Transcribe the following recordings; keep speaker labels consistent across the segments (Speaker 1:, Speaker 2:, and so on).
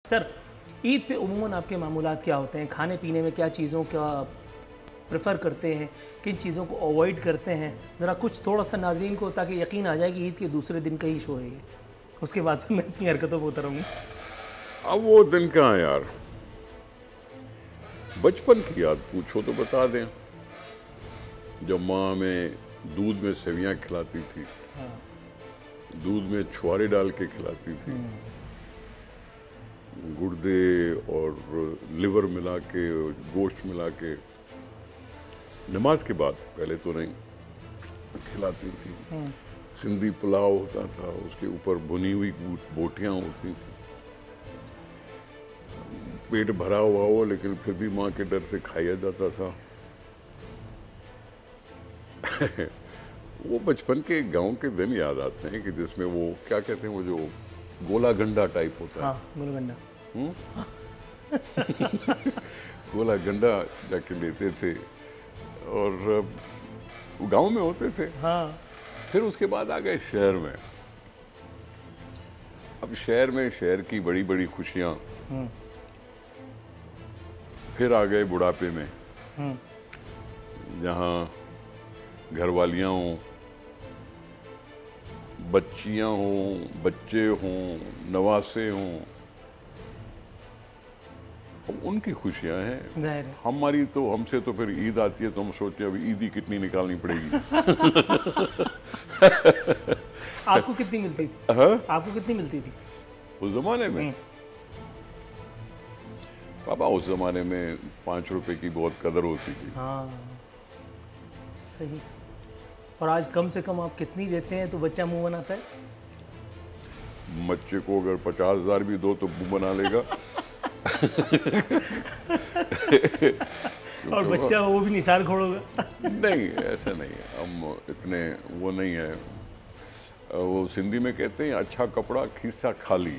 Speaker 1: Sir, Eid पे उमूमन आपके मामूलात क्या होते हैं? खाने पीने में क्या चीज़ों का प्रेफर करते हैं, किन चीज़ों को अवॉइड करते हैं? ज़रा कुछ थोड़ा सा नाज़रीन को, ताकि यकीन आ जाए कि ईद के दूसरे दिन का ही शो है ये। उसके बाद फिर मैं अपनी हरकतों पर उतरूँगा।
Speaker 2: अब वो दिन कहाँ यार, बचपन की याद पूछो तो बता दें। जब माँ हमें दूध में सेवियाँ खिलाती थी, दूध में छुआरे डाल के खिलाती थी, गुर्दे और लिवर मिला के, गोश्त मिला के, नमाज के बाद, पहले तो नहीं, खिलाती थी। सिंधी पुलाव होता था, उसके ऊपर भुनी हुई बोटियां होती थी। पेट भरा हुआ हो लेकिन फिर भी माँ के डर से खाया जाता था। वो बचपन के गांव के दिन याद आते हैं कि जिसमें वो क्या कहते हैं, वो जो गोला गंडा टाइप होता है।
Speaker 1: हाँ, गोला गंडा।
Speaker 2: गोला गंडा जाके लेते थे और गांव में होते थे।
Speaker 1: हाँ।
Speaker 2: फिर उसके बाद आ गए शहर में। अब शहर में शहर की बड़ी बड़ी खुशियां। फिर आ गए बुढ़ापे में, जहाँ घरवालियाँ हों, बच्चियाँ हों, बच्चे हों, नवासे हों, उनकी खुशियाँ हैं।
Speaker 1: जाहिर है।
Speaker 2: हमारी तो, हमसे तो फिर ईद आती है तो हम सोचते हैं अभी ईद ही कितनी निकालनी पड़ेगी।
Speaker 1: आपको कितनी मिलती थी?
Speaker 2: हाँ?
Speaker 1: आपको कितनी मिलती थी
Speaker 2: उस जमाने में? पापा, उस जमाने में 5 रुपए की बहुत कदर होती थी।
Speaker 1: हाँ, सही। और आज कम से कम आप कितनी देते हैं तो बच्चा मुंह बनाता है?
Speaker 2: बच्चे को अगर 50,000 भी दो तो मुंह बना लेगा।
Speaker 1: और बच्चा वो भी निसार खोड़ोगा।
Speaker 2: नहीं, ऐसा नहीं है, हम इतने वो नहीं है। वो सिंधी में कहते हैं, अच्छा कपड़ा खीसा खाली,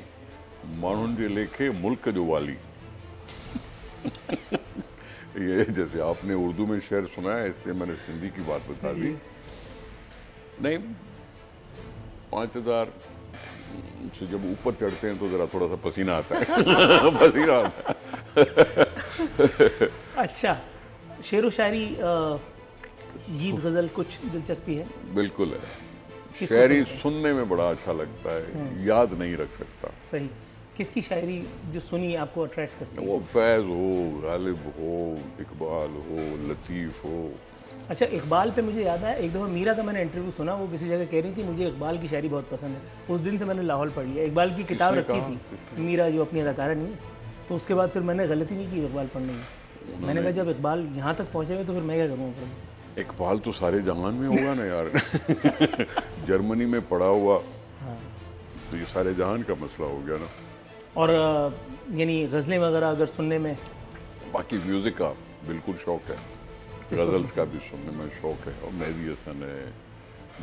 Speaker 2: माण्हुनि जे लेखे मुल्क जो वाली। ये जैसे आपने उर्दू में शेर सुना है, इसलिए मैंने सिंधी की बात बता दी। नहीं, 5,000 से जब ऊपर चढ़ते हैं तो जरा थोड़ा सा पसीना आता है। पसीना आता है।
Speaker 1: अच्छा, शेर व शायरी, गीत गज़ल कुछ दिलचस्पी है?
Speaker 2: बिल्कुल है। शायरी सुनने में बड़ा अच्छा लगता है, याद नहीं रख सकता।
Speaker 1: सही। किसकी शायरी जो सुनी आपको अट्रैक्ट करती है?
Speaker 2: वो फैज़ हो, गालिब हो, इकबाल हो, लतीफ़ हो।
Speaker 1: अच्छा, इकबाल पे मुझे याद आया, एक दफ़ा मीरा का मैंने इंटरव्यू सुना, वो किसी जगह कह रही थी मुझे इकबाल की शायरी बहुत पसंद है। उस दिन से मैंने लाहौल पढ़ लिया। इकबाल की किताब रखी थी, मीरा जो अपनी अदाकारा नहीं है, तो उसके बाद फिर मैंने गलती नहीं की इकबाल पढ़ने की। मैंने कहा जब इकबाल यहाँ तक पहुँचे हुए तो फिर मैं क्या करूँगा?
Speaker 2: इकबाल तो सारे जहान में होगा ना यार। जर्मनी में पढ़ा हुआ, तो ये सारे जहान का मसला हो गया ना। और
Speaker 1: यानी गज़लें वगैरह अगर सुनने में?
Speaker 2: बाकी म्यूज़िक का बिल्कुल शौक़ है, गज़ल्स का भी सुनने में शौक़ है। और मेहदी हसन है,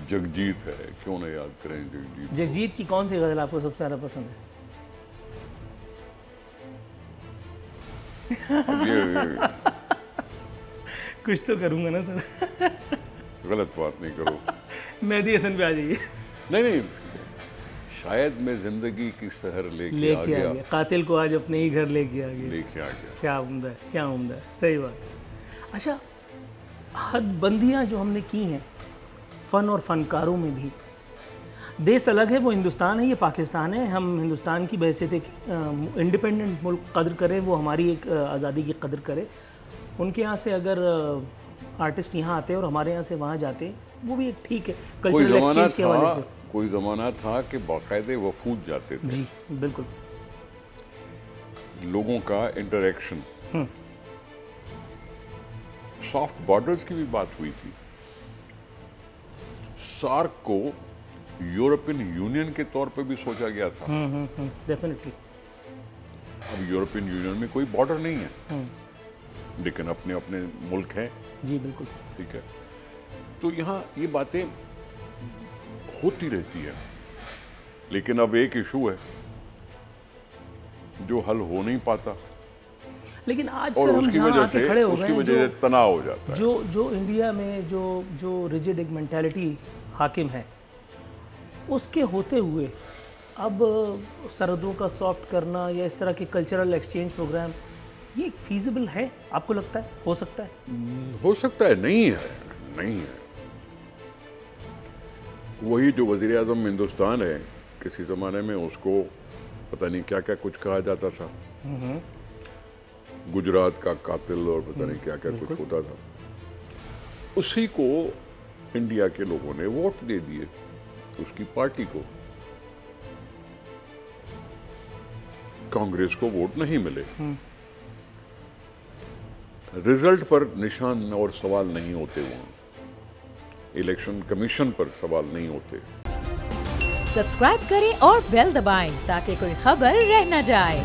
Speaker 2: जगजीत है, क्यों नहीं याद करें जगजीत।
Speaker 1: जगजीत की कौन सी गज़ल आपको सबसे ज़्यादा पसंद है?
Speaker 2: ये
Speaker 1: कुछ तो करूँगा ना सर।
Speaker 2: गलत बात नहीं करो।
Speaker 1: मेहदी हसन पे आ जाइए।
Speaker 2: नहीं, शायद मैं जिंदगी की सहर लेके आ गया,
Speaker 1: कातिल को आज अपने ही घर लेके आ गया। क्या उम्दा है, क्या उम्दा है, सही बात। अच्छा, हदबंदियाँ जो हमने की हैं फ़न और फ़नकारों में भी, देश अलग है, वो हिंदुस्तान है, ये पाकिस्तान है। हम हिंदुस्तान की बहैसियत एक इंडिपेंडेंट मुल्क कदर करें, वो हमारी एक आज़ादी की कदर करे। उनके यहाँ से अगर आर्टिस्ट यहाँ आते और हमारे यहाँ से वहाँ जाते, वो भी एक ठीक है, कल्चरल एक्सचेंज के हवाले से।
Speaker 2: कोई ज़माना था कि बाकायदे वफूद जाते थे।
Speaker 1: जी बिल्कुल।
Speaker 2: लोगों का इंटरेक्शन, सॉफ्ट बॉर्डर्स की भी बात हुई थी। सार्क को यूरोपियन यूनियन के तौर पे भी सोचा गया था।
Speaker 1: डेफिनेटली।
Speaker 2: अब यूरोपियन यूनियन में कोई बॉर्डर नहीं है, लेकिन अपने अपने मुल्क हैं।
Speaker 1: जी बिल्कुल,
Speaker 2: ठीक है। तो यहाँ ये बातें होती रहती है, लेकिन अब एक इशू है जो हल हो नहीं पाता।
Speaker 1: लेकिन आज सर हम जहाँ आके खड़े हो गए हैं,
Speaker 2: जो तनाव हो जाता है,
Speaker 1: जो इंडिया में जो रिजिड एक मेंटालिटी हाकिम है, उसके होते हुए अब सरहदों का सॉफ्ट करना या इस तरह के कल्चरल एक्सचेंज प्रोग्राम, ये फीजिबल है आपको लगता है? हो सकता है?
Speaker 2: हो सकता है, नहीं है, नहीं है। वही जो वज़ीर आज़म हिंदुस्तान है, किसी ज़माने में उसको पता नहीं क्या क्या कुछ कहा जाता था, गुजरात का कातिल और पता नहीं क्या क्या कुछ होता था। उसी को इंडिया के लोगों ने वोट दे दिए, उसकी पार्टी को। कांग्रेस को वोट नहीं मिले। रिजल्ट पर निशान और सवाल नहीं होते, वहां इलेक्शन कमीशन पर सवाल नहीं होते।
Speaker 3: सब्सक्राइब करें और बेल दबाएं ताकि कोई खबर रह न जाए।